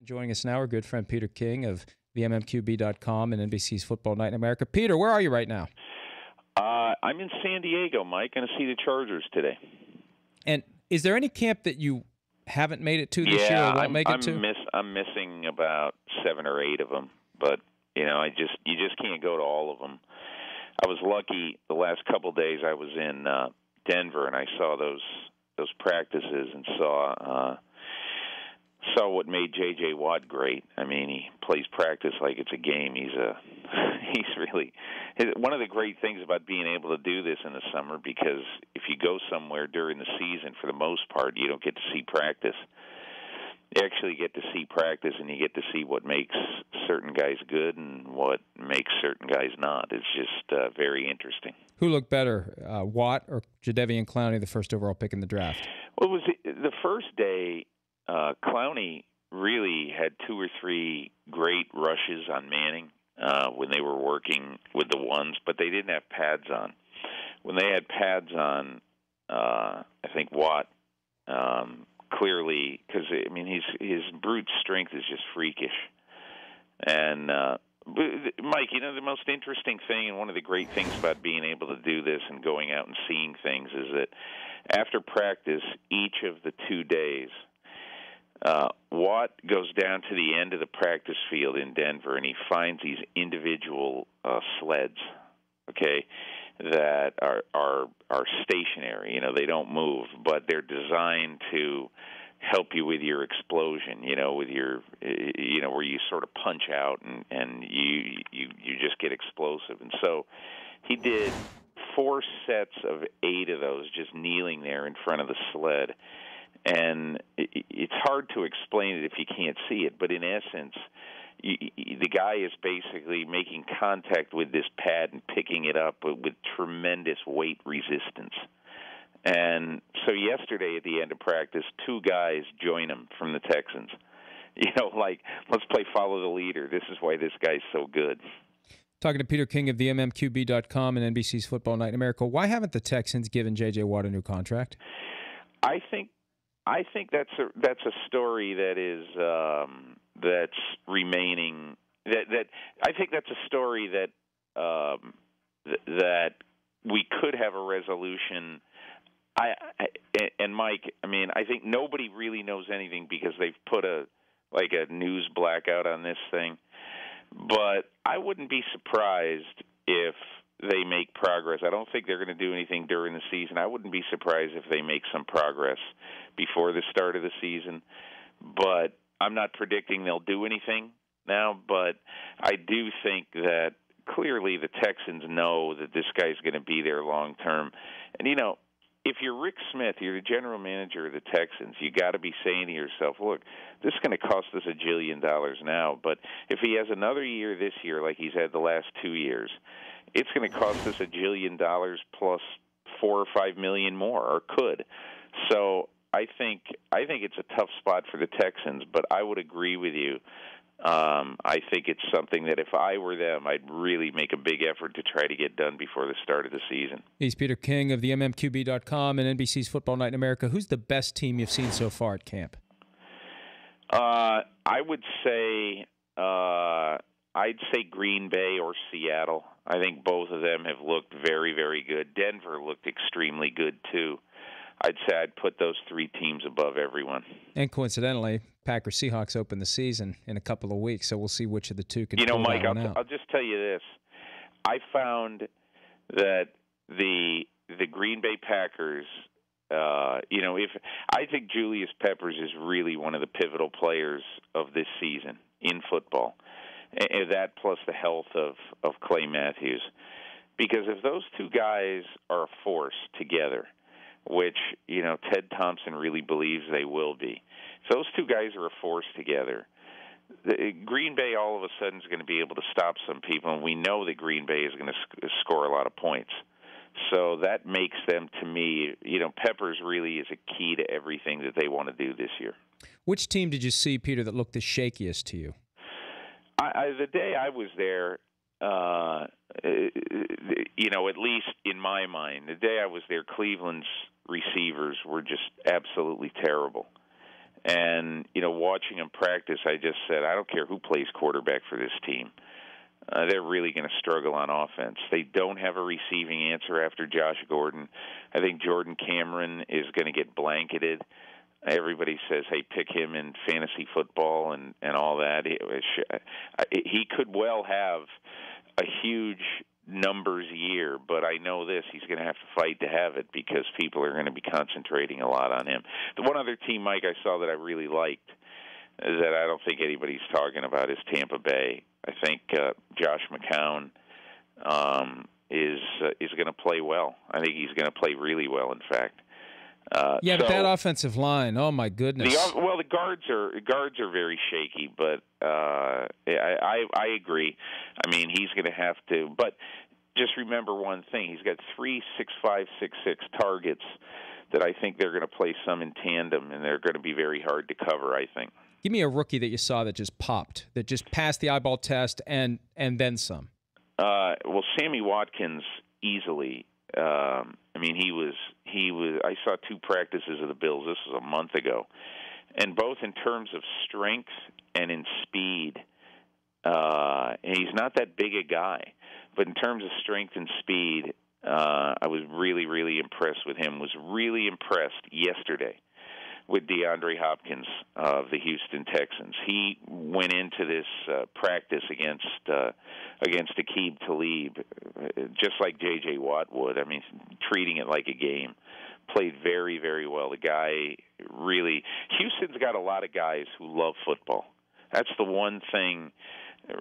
Joining us now, our good friend Peter King of VMMQB.com and NBC's Football Night in America. Peter, where are you right now? I'm in San Diego, Mike, going to see the Chargers today. And is there any camp that you haven't made it to this year or won't make it to? I'm missing about 7 or 8 of them, but you just can't go to all of them. I was lucky the last couple of days I was in Denver and I saw those practices and saw what made J.J. Watt great. I mean, he plays practice like it's a game. He's really one of the great things about being able to do this in the summer, because if you go somewhere during the season, for the most part, you don't get to see practice. You actually get to see practice, and you get to see what makes certain guys good and what makes certain guys not. It's just very interesting. Who looked better, Watt or Jadeveon Clowney, the first overall pick in the draft? Well, it was the first day. Clowney really had 2 or 3 great rushes on Manning when they were working with the ones, but they didn't have pads on. When they had pads on, I think Watt clearly, because I mean his brute strength is just freakish. And Mike, the most interesting thing and one of the great things about being able to do this and going out and seeing things is that after practice, each of the 2 days, Watt goes down to the end of the practice field in Denver, and he finds these individual sleds, okay, that are stationary. They don't move, but they're designed to help you with your explosion. With your, where you sort of punch out and you just get explosive. And so he did 4 sets of 8 of those, just kneeling there in front of the sled. And it's hard to explain it if you can't see it, but in essence, the guy is basically making contact with this pad and picking it up with tremendous weight resistance. And so yesterday at the end of practice, 2 guys join him from the Texans. Let's play follow the leader. This is why this guy's so good. Talking to Peter King of the MMQB.com and NBC's Football Night in America, why haven't the Texans given J.J. Watt a new contract? I think that's a story that is that's remaining. That I think that's a story that we could have a resolution. And Mike, I think nobody really knows anything because they've put a news blackout on this thing. But I wouldn't be surprised if they make progress. I don't think they're going to do anything during the season. I wouldn't be surprised if they make some progress before the start of the season. But I'm not predicting they'll do anything now. But I do think that clearly the Texans know that this guy's going to be there long term. And, if you're Rick Smith, you're the general manager of the Texans, you got to be saying to yourself, look, this is going to cost us $1 jillion now. But if he has another year this year like he's had the last 2 years, it's going to cost us $1 jillion plus $4 or $5 million more, or could. So I think it's a tough spot for the Texans, but I would agree with you. I think it's something that if I were them, I'd really make a big effort to try to get done before the start of the season. He's Peter King of the MMQB.com and NBC's Football Night in America. Who's the best team you've seen so far at camp? I would say I'd say Green Bay or Seattle. I think both of them have looked very, very good. Denver looked extremely good, too. I'd say I'd put those 3 teams above everyone. And coincidentally, Packers-Seahawks open the season in a couple of weeks, so we'll see which of the 2 can pull Mike, that one out. I'll just tell you this. I found that the Green Bay Packers, if I think Julius Peppers is really one of the pivotal players of this season in football. And that plus the health of Clay Matthews. Because if those 2 guys are a force together, which, Ted Thompson really believes they will be, if those 2 guys are a force together, Green Bay all of a sudden is going to be able to stop some people, and we know that Green Bay is going to score a lot of points. So that makes them, to me, Peppers really is a key to everything that they want to do this year. Which team did you see, Peter, that looked the shakiest to you? The day I was there, at least in my mind, the day I was there, Cleveland's receivers were just absolutely terrible. And, watching him practice, I just said, I don't care who plays quarterback for this team. They're really going to struggle on offense. They don't have a receiving answer after Josh Gordon. I think Jordan Cameron is going to get blanketed. Everybody says, hey, pick him in fantasy football and all that. He could well have a huge numbers year, but I know this, he's going to have to fight to have it because people are going to be concentrating a lot on him. The one other team, Mike, I saw that I really liked that I don't think anybody's talking about is Tampa Bay. I think Josh McCown is going to play well. I think he's going to play really well, in fact. But that offensive line, oh my goodness. The guards are very shaky, but I agree. I mean, he's going to have to. But just remember one thing: he's got 3 6'5", 6'6" targets that I think they're going to play some in tandem, and they're going to be very hard to cover, I think. Give me a rookie that you saw that just popped, that just passed the eyeball test and then some. Well, Sammy Watkins easily. He was. I saw 2 practices of the Bills. This was a month ago, and both in terms of strength and in speed. He's not that big a guy, but in terms of strength and speed, I was really, really impressed with him. Was really impressed yesterday with DeAndre Hopkins of the Houston Texans. He went into this practice against Aqib Talib, just like J.J. Watt would. I mean, treating it like a game. Played very, very well. The guy really – Houston's got a lot of guys who love football. That's the one thing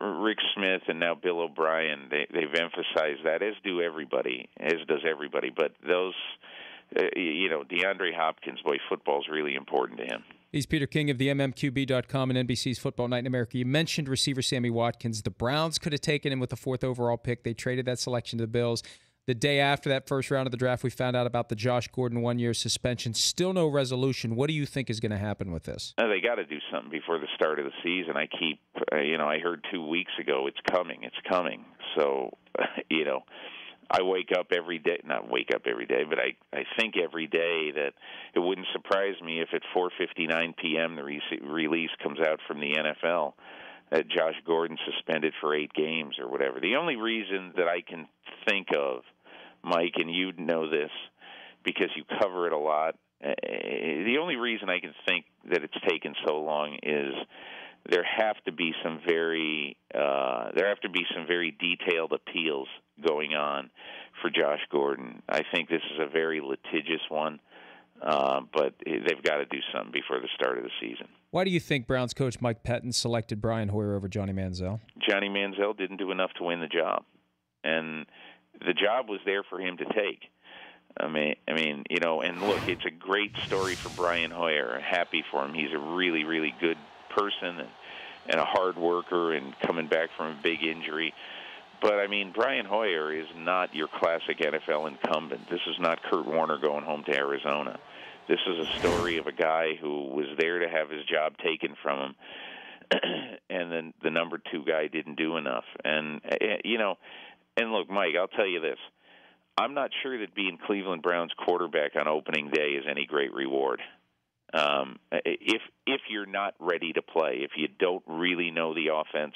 Rick Smith and now Bill O'Brien, they've emphasized that, as does everybody. But those – DeAndre Hopkins, boy, football's really important to him. He's Peter King of the MMQB.com and NBC's Football Night in America. You mentioned receiver Sammy Watkins. The Browns could have taken him with the 4th overall pick. They traded that selection to the Bills. The day after that first round of the draft, we found out about the Josh Gordon 1-year suspension. Still no resolution. What do you think is going to happen with this? They got to do something before the start of the season. I heard 2 weeks ago, it's coming. So, I wake up every day, not wake up every day, but I think every day that it wouldn't surprise me if at 4:59 p.m. the release comes out from the NFL that Josh Gordon suspended for 8 games or whatever. The only reason that I can think of, Mike, and you know this because you cover it a lot, the only reason I can think that it's taken so long is there have to be some very detailed appeals going on for Josh Gordon. I think this is a very litigious one, but they've got to do something before the start of the season. Why do you think Browns coach Mike Pettin selected Brian Hoyer over Johnny Manziel? Johnny Manziel didn't do enough to win the job, and the job was there for him to take. I mean, and look, it's a great story for Brian Hoyer. Happy for him. He's a really, really good person and a hard worker and coming back from a big injury. But, Brian Hoyer is not your classic NFL incumbent. This is not Kurt Warner going home to Arizona. This is a story of a guy who was there to have his job taken from him, and then the number 2 guy didn't do enough. And look, Mike, I'll tell you this. I'm not sure that being Cleveland Browns quarterback on opening day is any great reward. If you're not ready to play, if you don't really know the offense,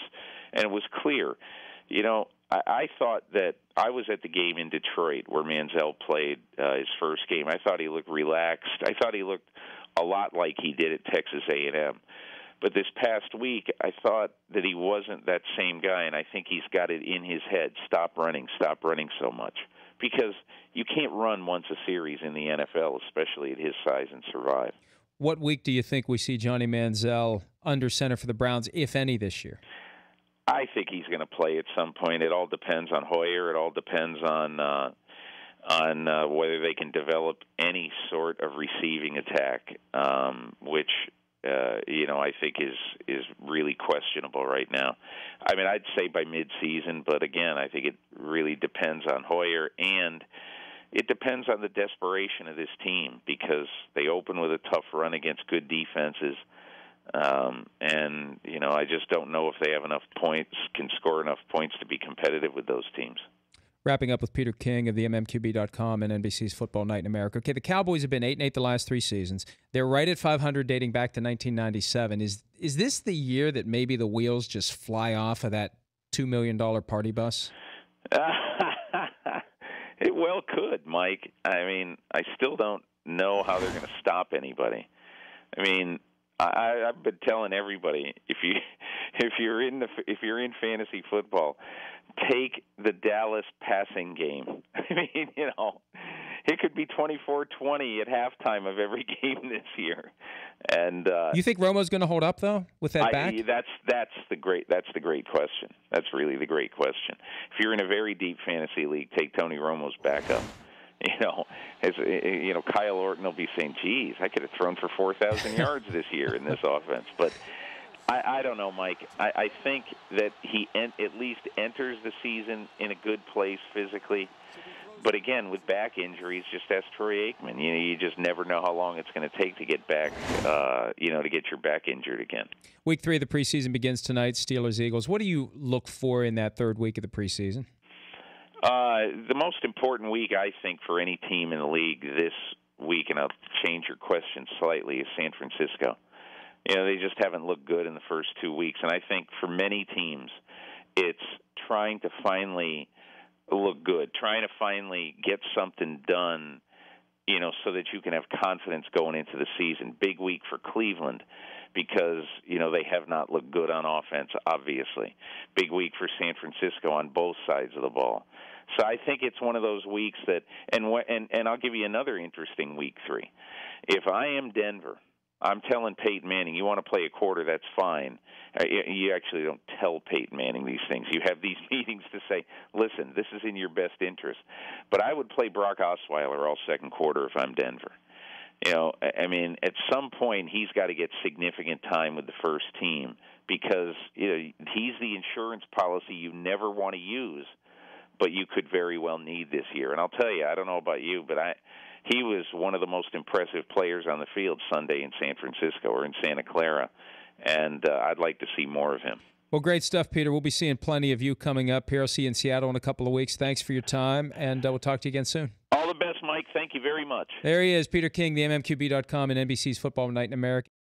and it was clear, I thought that I was at the game in Detroit where Manziel played his first game. I thought he looked relaxed. I thought he looked a lot like he did at Texas A&M. But this past week, I thought that he wasn't that same guy, and I think he's got it in his head. Stop running so much. Because you can't run once a series in the NFL, especially at his size, and survive. What week do you think we see Johnny Manziel under center for the Browns, if any, this year? I think he's going to play at some point. It all depends on Hoyer. It all depends on whether they can develop any sort of receiving attack, which I think is really questionable right now. I'd say by midseason, but again, I think it really depends on Hoyer, and it depends on the desperation of this team because they open with a tough run against good defenses. I just don't know if they have enough points, can score enough points to be competitive with those teams. Wrapping up with Peter King of the MMQB.com and NBC's Football Night in America. Okay, the Cowboys have been 8-8 the last 3 seasons. They're right at 500 dating back to 1997. Is this the year that maybe the wheels just fly off of that $2 million party bus? It well could, Mike. I mean, I still don't know how they're going to stop anybody. I mean, I've been telling everybody, if you're in fantasy football, take the Dallas passing game. I mean, it could be 24-20 at halftime of every game this year. And you think Romo's going to hold up though with that back? That's the great question. That's really the great question. If you're in a very deep fantasy league, take Tony Romo's backup. Kyle Orton will be saying, "Geez, I could have thrown for 4,000 yards this year in this offense." But I don't know, Mike. I think that he at least enters the season in a good place physically. But again, with back injuries, just ask Troy Aikman. You just never know how long it's going to take to get back, to get your back injured again. Week 3 of the preseason begins tonight, Steelers-Eagles. What do you look for in that third week of the preseason? The most important week, I think, for any team in the league this week, and I'll change your question slightly, is San Francisco. They just haven't looked good in the first 2 weeks. And I think for many teams, it's trying to finally look good, trying to finally get something done, so that you can have confidence going into the season. Big week for Cleveland because, they have not looked good on offense, obviously. Big week for San Francisco on both sides of the ball. So I think it's one of those weeks that, and I'll give you another interesting week 3. If I am Denver, I'm telling Peyton Manning, you want to play a quarter, that's fine. You actually don't tell Peyton Manning these things. You have these meetings to say, listen, this is in your best interest. But I would play Brock Osweiler all second quarter if I'm Denver. At some point he's got to get significant time with the first team because he's the insurance policy you never want to use, but you could very well need this year. And I'll tell you, I don't know about you, but he was one of the most impressive players on the field Sunday in San Francisco or in Santa Clara, and I'd like to see more of him. Well, great stuff, Peter. We'll be seeing plenty of you coming up here. I'll see you in Seattle in a couple of weeks. Thanks for your time, and we'll talk to you again soon. All the best, Mike. Thank you very much. There he is, Peter King, the MMQB.com and NBC's Football Night in America.